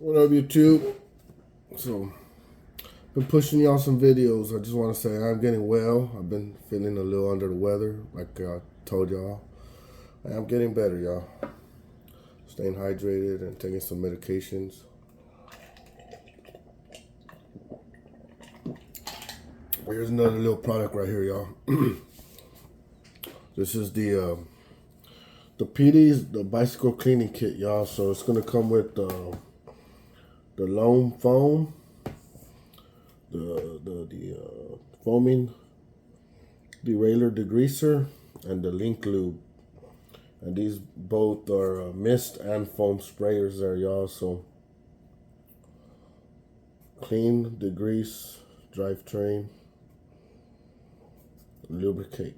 What up, YouTube? So, been pushing y'all some videos. I just want to say I'm getting well. I've been feeling a little under the weather, like I told y'all. I'm getting better, y'all. Staying hydrated and taking some medications. Here's another little product right here, y'all. This is the Petety's the bicycle cleaning kit, y'all. So it's gonna come with the loam foam, the foaming derailleur degreaser, and the link lube. And these both are mist and foam sprayers there, y'all. So clean, degrease, drivetrain, lubricate.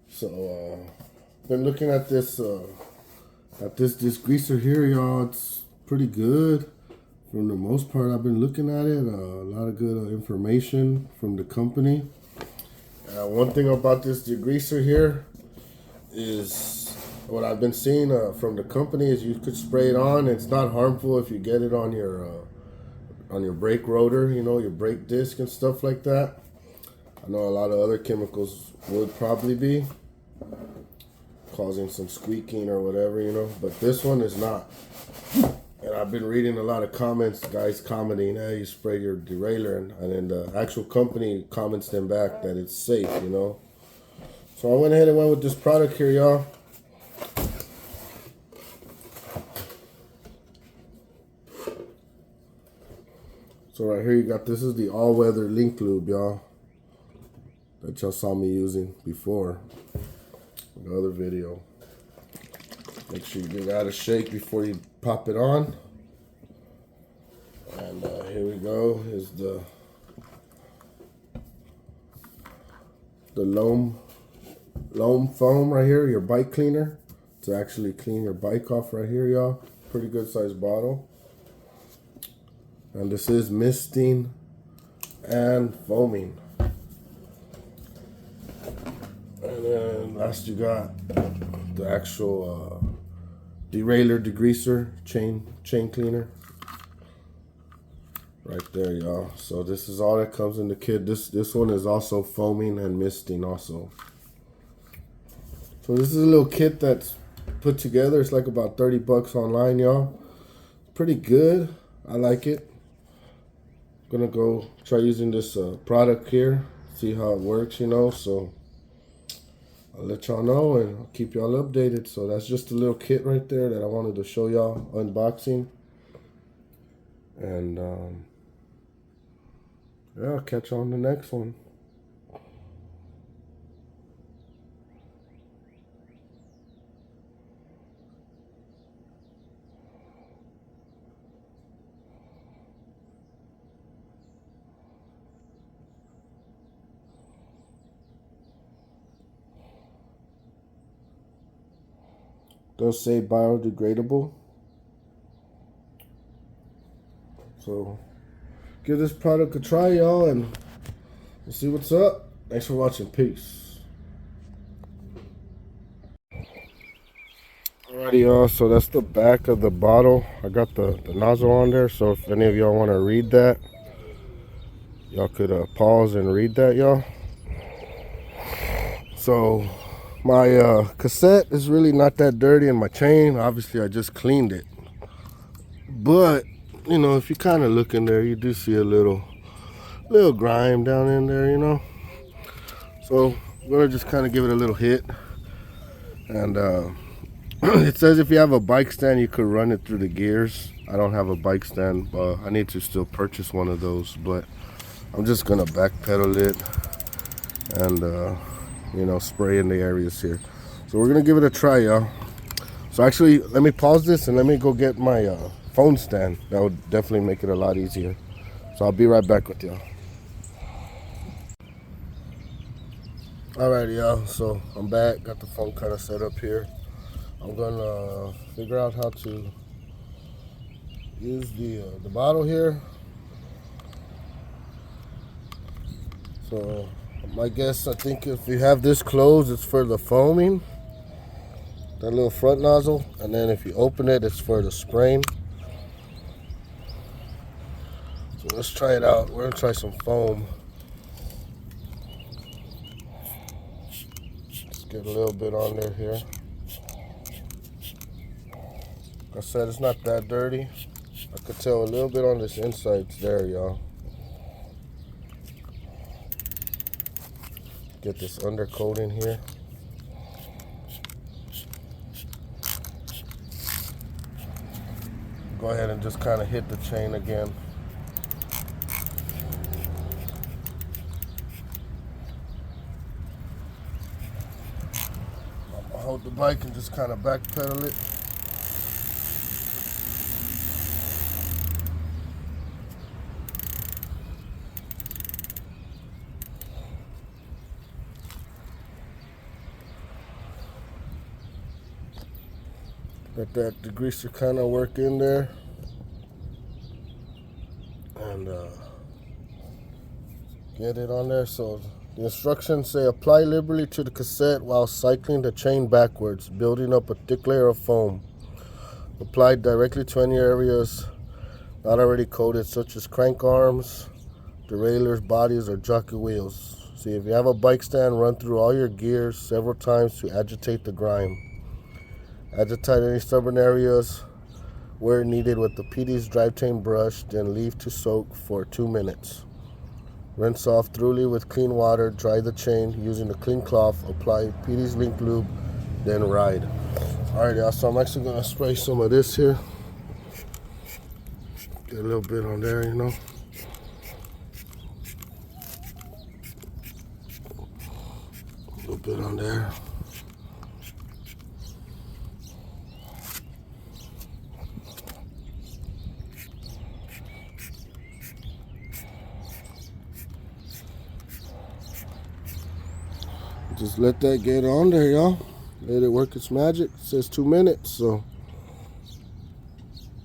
So been looking at this degreaser here, y'all. It's pretty good. For the most part, I've been looking at it. A lot of good information from the company. One thing about this degreaser here is what I've been seeing from the company is you could spray it on. It's not harmful if you get it on your brake rotor, you know, your brake disc and stuff like that. I know a lot of other chemicals would probably be causing some squeaking or whatever, you know, but this one is not. And I've been reading a lot of comments, guys commenting, hey, you spray your derailleur, and then the actual company comments them back that it's safe, you know. So I went ahead and went with this product here, y'all. So right here you got, this is the all-weather link lube, y'all, that y'all saw me using before in the other video. Make sure you give that a shake before you pop it on. And here we go. Is the loam foam right here, your bike cleaner, to actually clean your bike off right here, y'all. Pretty good sized bottle. And this is misting and foaming. And then last you got the actual derailleur degreaser chain cleaner right there, y'all. So this is all that comes in the kit. This one is also foaming and misting also. So this is a little kit that's put together. It's like about 30 bucks online, y'all. Pretty good. I like it. Gonna go try using this product here, see how it works, you know. So I'll let y'all know and I'll keep y'all updated. So that's just a little kit right there that I wanted to show y'all unboxing. And yeah, I'll catch you on the next one. Does say biodegradable. So give this product a try, y'all, and we'll see what's up. Thanks for watching. Peace. Alrighty, y'all. So that's the back of the bottle. I got the nozzle on there. So if any of y'all want to read that, y'all could pause and read that, y'all. So my cassette is really not that dirty, and my chain, obviously I just cleaned it. But you know, if you kind of look in there, you do see a little grime down in there, you know. So I'm gonna just kind of give it a little hit. And it says if you have a bike stand, you could run it through the gears. I don't have a bike stand, but I need to still purchase one of those. But I'm just gonna backpedal it and you know, spray in the areas here. So we're gonna give it a try, y'all. So actually, let me pause this and let me go get my phone stand. That would definitely make it a lot easier. So I'll be right back with y'all. Alrighty, y'all. So I'm back. Got the phone kind of set up here. I'm gonna figure out how to use the bottle here. So my guess, I think if you have this closed, it's for the foaming, that little front nozzle, and then if you open it, it's for the spraying. So let's try it out. We're gonna try some foam. Let's get a little bit on there here. Like I said, it's not that dirty. I could tell a little bit on this inside. It's there, y'all. Get this undercoat in here. Go ahead and just kind of hit the chain again. I'll hold the bike and just kind of back pedal it. Let that degreaser kind of work in there. And get it on there. So the instructions say apply liberally to the cassette while cycling the chain backwards, building up a thick layer of foam. Apply directly to any areas not already coated, such as crank arms, derailleurs, bodies, or jockey wheels. See, if you have a bike stand, run through all your gears several times to agitate the grime. Agitate any stubborn areas where needed with the Petety's drive chain brush, then leave to soak for 2 minutes. Rinse off thoroughly with clean water, dry the chain using a clean cloth, apply Petety's link lube, then ride. Alright, y'all, so I'm actually going to spray some of this here. Get a little bit on there, you know. A little bit on there. Just let that get on there, y'all. Let it work its magic. It says 2 minutes, so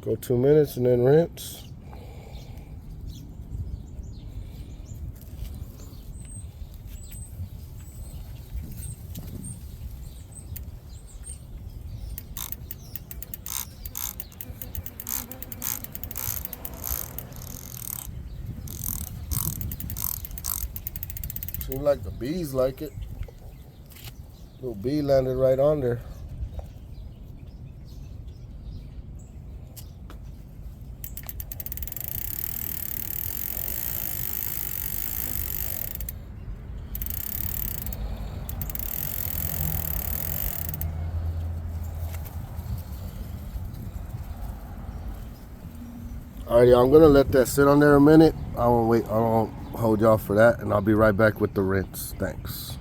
go 2 minutes and then rinse. Seems like the bees like it. Little bee landed right on there. Alrighty, I'm gonna let that sit on there a minute. I won't wait. I won't hold y'all for that, and I'll be right back with the rinse. Thanks.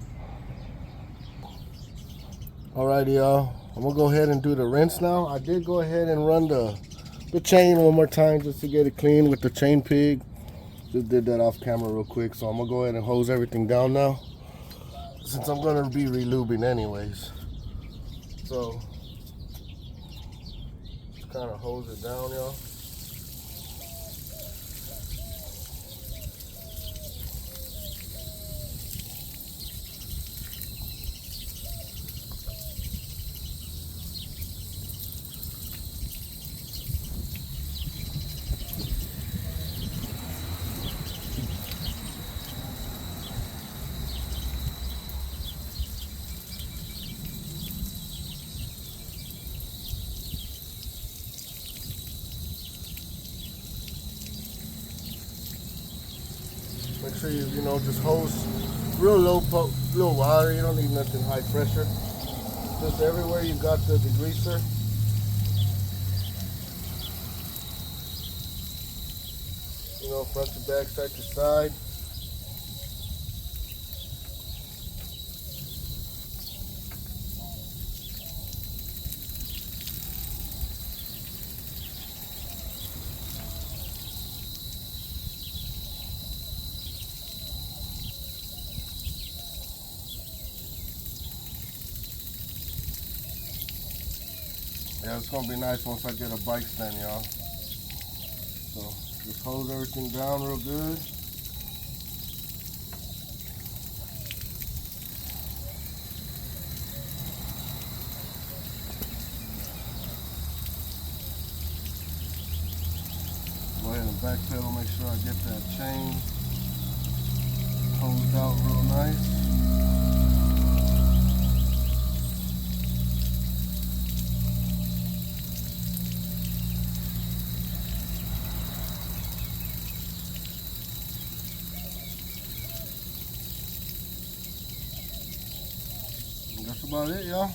Alrighty, y'all. I'm gonna go ahead and do the rinse now. I did go ahead and run the chain one more time just to get it clean with the chain pig. Just did that off camera real quick, so I'm gonna go ahead and hose everything down now, since I'm gonna be relubing anyways. So just kind of hose it down, y'all. Make sure you just hose real low water. You don't need nothing high pressure. Just everywhere you got the degreaser. Front to back, side to side. Yeah, it's gonna be nice once I get a bike stand, y'all. So just hose everything down real good. Go ahead and back pedal, make sure I get that chain hosed out real nice. And that's about it, y'all.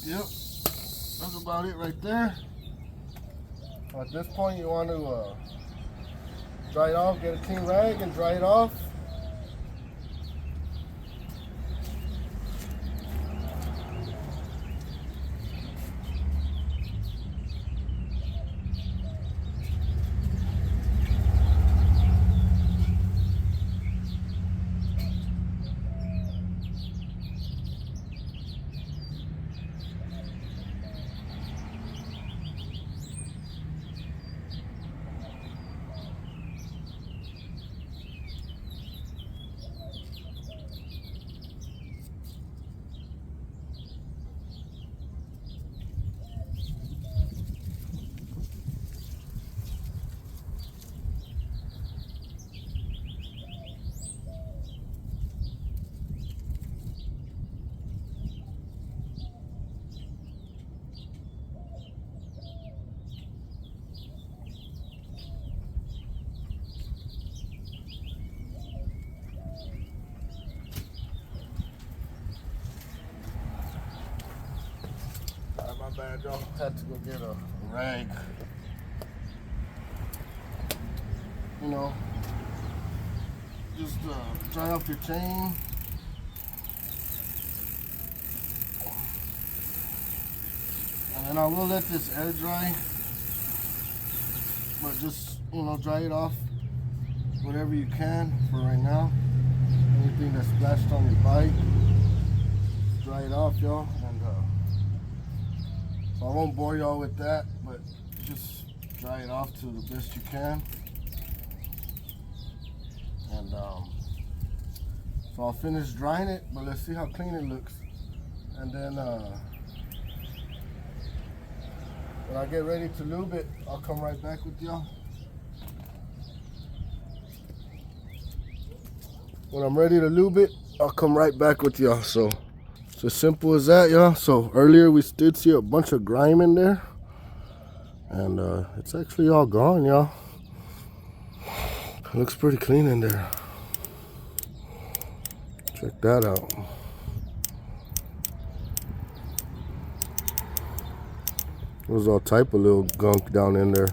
Yep, that's about it right there. At this point, you want to dry it off, get a clean rag and dry it off. My bad, y'all. Had to go get a rag. You know, just dry off your chain. And then I will let this air dry. But just, you know, dry it off whatever you can for right now. Anything that's splashed on your bike, dry it off, y'all. And so I won't bore y'all with that, but just dry it off to the best you can. And so I'll finish drying it, but let's see how clean it looks. And then when I get ready to lube it, I'll come right back with y'all. When I'm ready to lube it, I'll come right back with y'all. So it's as simple as that, y'all. So earlier we did see a bunch of grime in there, and it's actually all gone, y'all. Looks pretty clean in there. Check that out. There's all type of little gunk down in there,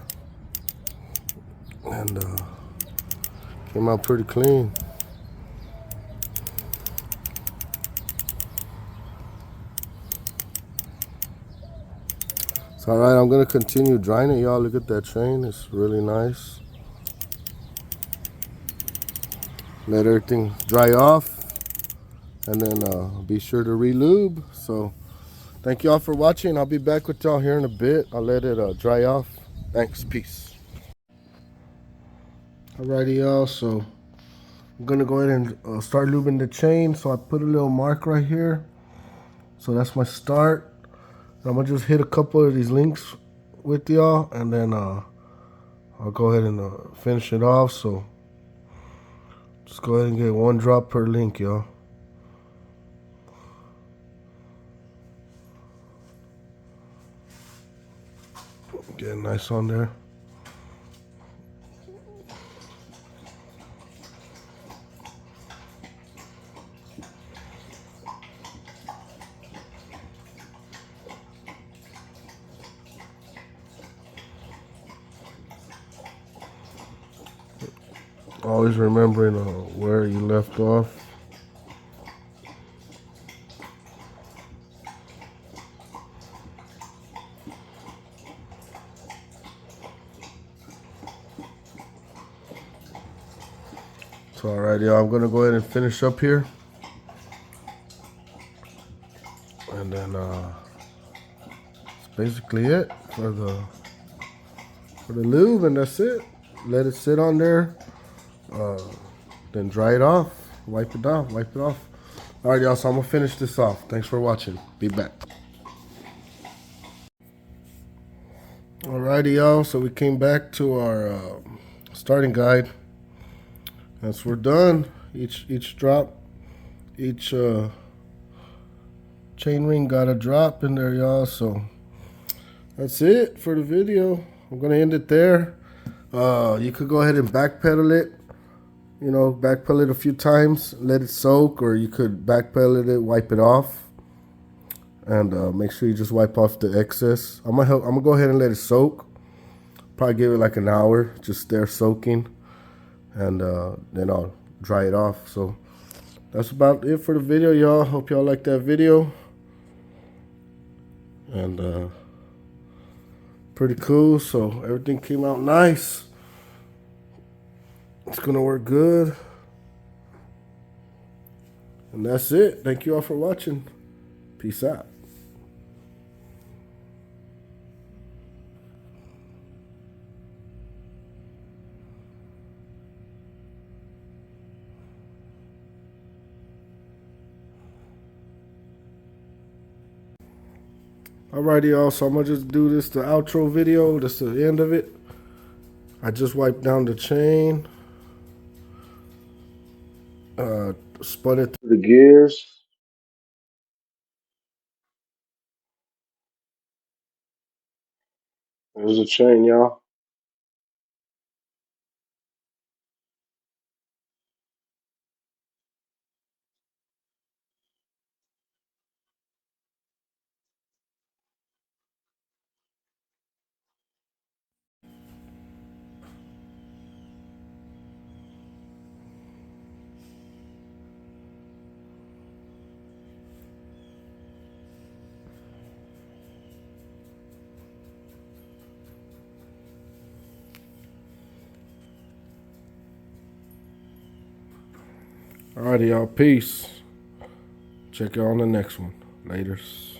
and came out pretty clean. It's all right. I'm gonna continue drying it, y'all. Look at that chain. It's really nice. Let everything dry off, and then be sure to re-lube. So thank y'all for watching. I'll be back with y'all here in a bit. I'll let it dry off. Thanks. Peace. Alrighty, y'all. So I'm gonna go ahead and start lubing the chain. So I put a little mark right here. So that's my start. I'm gonna just hit a couple of these links with y'all, and then I'll go ahead and finish it off. So just go ahead and get 1 drop per link, y'all. Get nice on there. Always remembering where you left off. So alright, y'all, I'm gonna go ahead and finish up here. And then that's basically it for the lube, and that's it. Let it sit on there, then dry it off, wipe it off. All right, y'all, so I'm gonna finish this off. Thanks for watching. Be back. Alrighty, y'all, so we came back to our starting guide. As we're done, each drop, each chain ring got a drop in there, y'all. So that's it for the video. I'm gonna end it there. You could go ahead and backpedal it. You know, backpedal it a few times, let it soak, or you could backpedal it, wipe it off, and make sure you just wipe off the excess. I'm gonna go ahead and let it soak. Probably give it like an hour, just there soaking, and then I'll dry it off. So that's about it for the video, y'all. Hope y'all like that video, and pretty cool. So everything came out nice. It's gonna work good. And that's it. Thank you all for watching. Peace out. Alrighty, y'all. So I'm gonna just do this the outro video. That's the end of it. I just wiped down the chain. Spun it through the gears. There's a chain, y'all. Alrighty, y'all. Peace. Check you on the next one. Laters.